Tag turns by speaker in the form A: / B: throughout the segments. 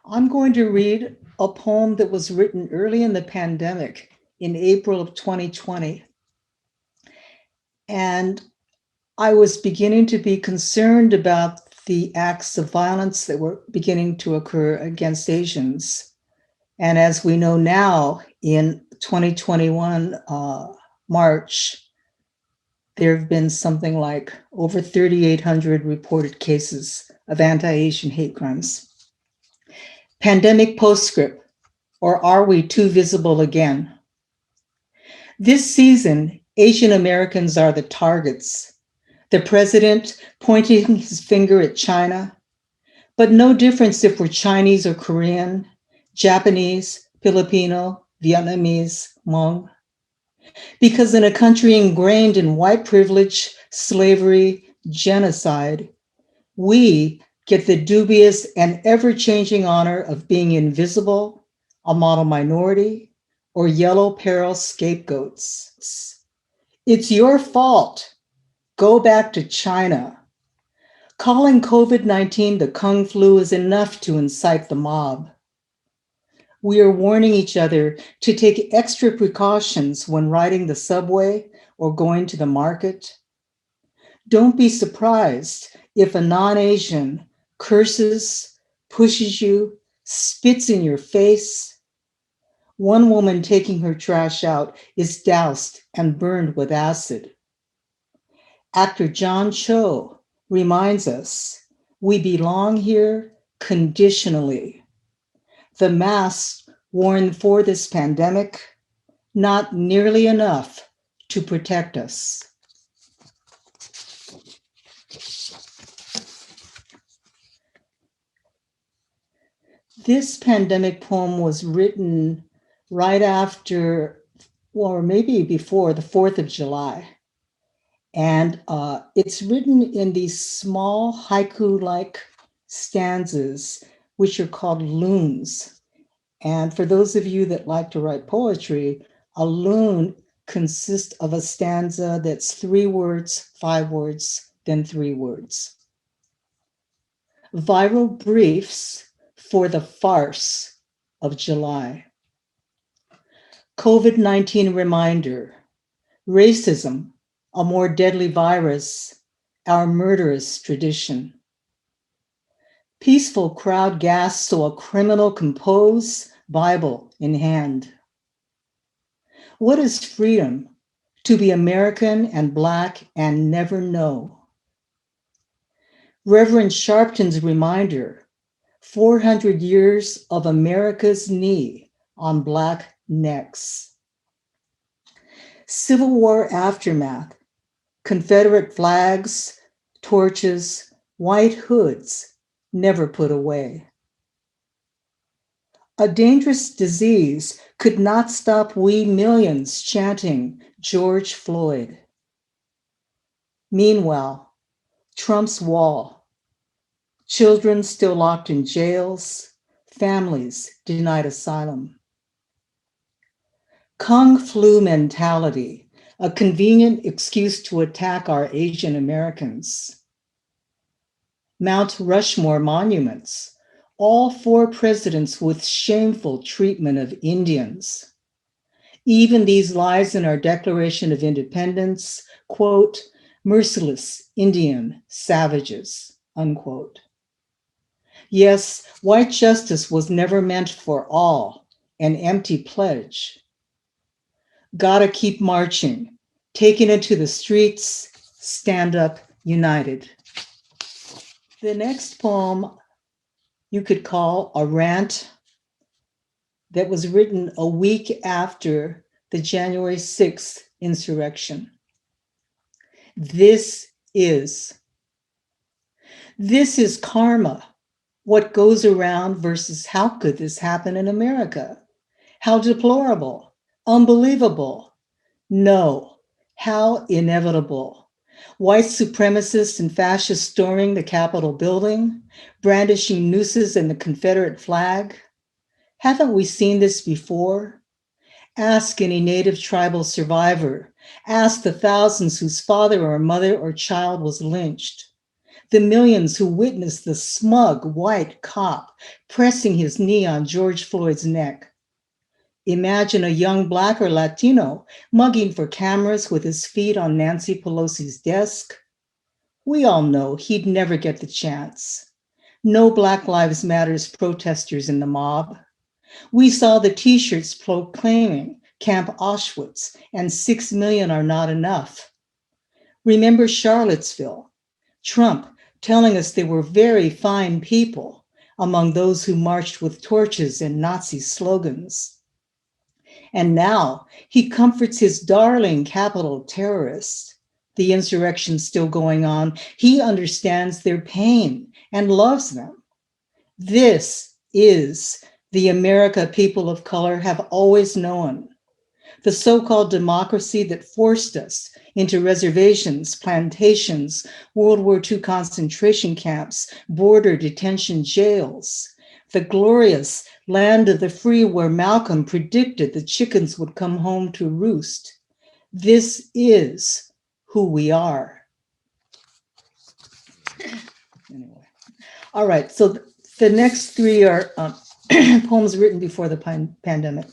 A: I'm going to read a poem that was written early in the pandemic in April of 2020. And I was beginning to be concerned about the acts of violence that were beginning to occur against Asians. And as we know now, in 2021 March, there have been something like over 3,800 reported cases of anti-Asian hate crimes. Pandemic postscript, or are we too visible again? This season, Asian Americans are the targets. The president pointing his finger at China, but no difference if we're Chinese or Korean, Japanese, Filipino, Vietnamese, Hmong. Because in a country ingrained in white privilege, slavery, genocide, we get the dubious and ever-changing honor of being invisible, a model minority, or yellow peril scapegoats. It's your fault. Go back to China. Calling COVID-19 the Kung flu is enough to incite the mob. We are warning each other to take extra precautions when riding the subway or going to the market. Don't be surprised if a non-Asian curses, pushes you, spits in your face. One woman taking her trash out is doused and burned with acid. Actor John Cho reminds us we belong here conditionally. The masks worn for this pandemic, not nearly enough to protect us. This pandemic poem was written right after, or maybe before, the 4th of July. And it's written in these small haiku-like stanzas, which are called lunes. And for those of you that like to write poetry, a lune consists of a stanza that's 3 words, 5 words, then 3 words. Viral briefs for the farce of July. COVID-19 reminder, racism, a more deadly virus, our murderous tradition. Peaceful crowd gasps so a criminal compose, Bible in hand. What is freedom? To be American and Black and never know. Reverend Sharpton's reminder, 400 years of America's knee on Black necks. Civil War aftermath, Confederate flags, torches, white hoods, never put away. A dangerous disease could not stop we millions chanting George Floyd. Meanwhile, Trump's wall, children still locked in jails, families denied asylum. Kung flu mentality, a convenient excuse to attack our Asian Americans. Mount Rushmore monuments, all 4 presidents with shameful treatment of Indians. Even these lies in our Declaration of Independence, quote, merciless Indian savages, unquote. Yes, white justice was never meant for all, an empty pledge. Gotta keep marching, taking it to the streets, stand up united. The next poem you could call a rant that was written a week after the January 6th insurrection. This is karma. What goes around versus how could this happen in America? How deplorable, unbelievable. No, how inevitable. White supremacists and fascists storming the Capitol building, brandishing nooses and the Confederate flag. Haven't we seen this before? Ask any native tribal survivor. Ask the thousands whose father or mother or child was lynched. The millions who witnessed the smug white cop pressing his knee on George Floyd's neck. Imagine a young Black or Latino mugging for cameras with his feet on Nancy Pelosi's desk. We all know he'd never get the chance. No Black Lives Matters protesters in the mob. We saw the t-shirts proclaiming Camp Auschwitz and 6 million are not enough. Remember Charlottesville, Trump telling us there were very fine people among those who marched with torches and Nazi slogans. And now he comforts his darling Capitol terrorists. The insurrection's still going on. He understands their pain and loves them. This is the America people of color have always known. The so-called democracy that forced us into reservations, plantations, World War II concentration camps, border detention jails. The glorious land of the free where Malcolm predicted the chickens would come home to roost. This is who we are. Anyway, all right, so the next three are poems written before the pandemic.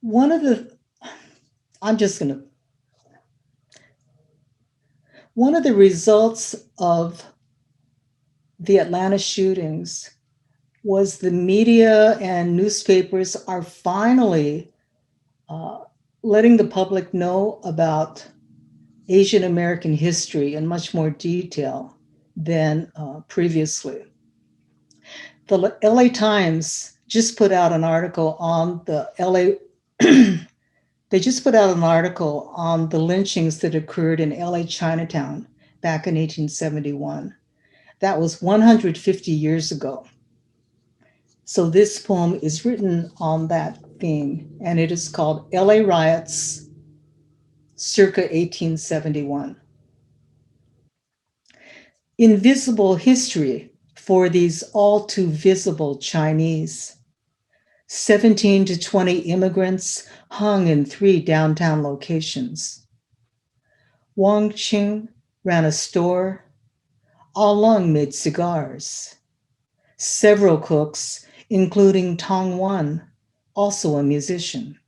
A: One of the results of the Atlanta shootings was the media and newspapers are finally letting the public know about Asian American history in much more detail than previously. The LA Times just put out an article on the they just put out an article on the lynchings that occurred in LA Chinatown back in 1871. That was 150 years ago. So this poem is written on that theme, and it is called LA Riots, circa 1871. Invisible history for these all too visible Chinese. 17 to 20 immigrants hung in 3 downtown locations. Wang Qing ran a store. Ah Lung made cigars. Several cooks, including Tong Wan, also a musician.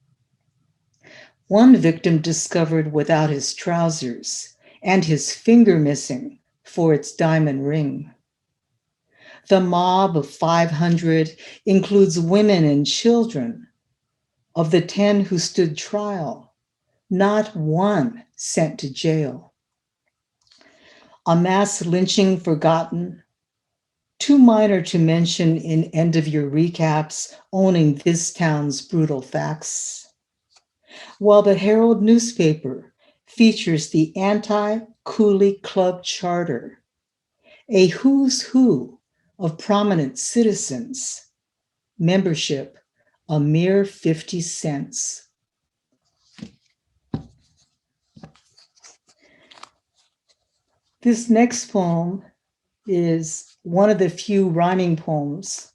A: One victim discovered without his trousers and his finger missing for its diamond ring. The mob of 500 includes women and children. Of the 10 who stood trial, not one sent to jail. A mass lynching forgotten, too minor to mention in end-of-year recaps owning this town's brutal facts. While the Herald newspaper features the anti-Coolie Club charter, a who's who of prominent citizens, membership a mere 50 cents. This next poem is one of the few rhyming poems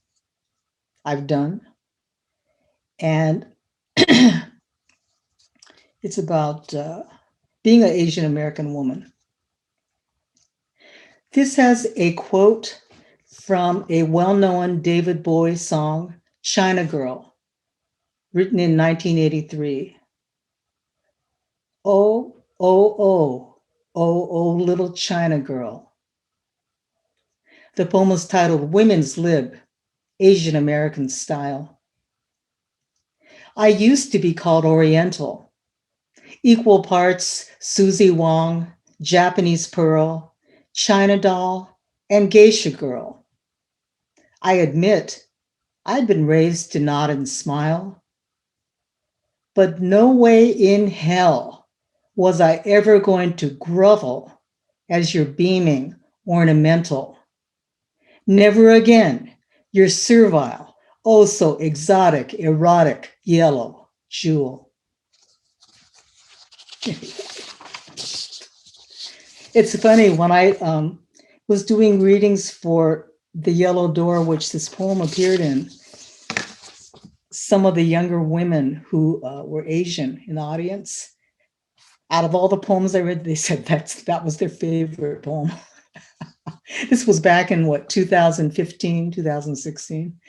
A: I've done. And it's about being an Asian American woman. This has a quote from a well-known David Bowie song, China Girl, written in 1983. Oh, oh, oh, oh, oh, little China girl. The poem is titled Women's Lib, Asian American Style. I used to be called Oriental, equal parts Susie Wong, Japanese Pearl, China Doll, and Geisha Girl. I admit I'd been raised to nod and smile, but no way in hell was I ever going to grovel as your beaming ornamental. Never again your servile, oh so exotic, erotic, yellow jewel. It's funny, when I was doing readings for The Yellow Door, which this poem appeared in, some of the younger women who were Asian in the audience Out of all the poems I read, they said that was their favorite poem. This was back in what, 2015, 2016.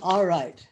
A: All right.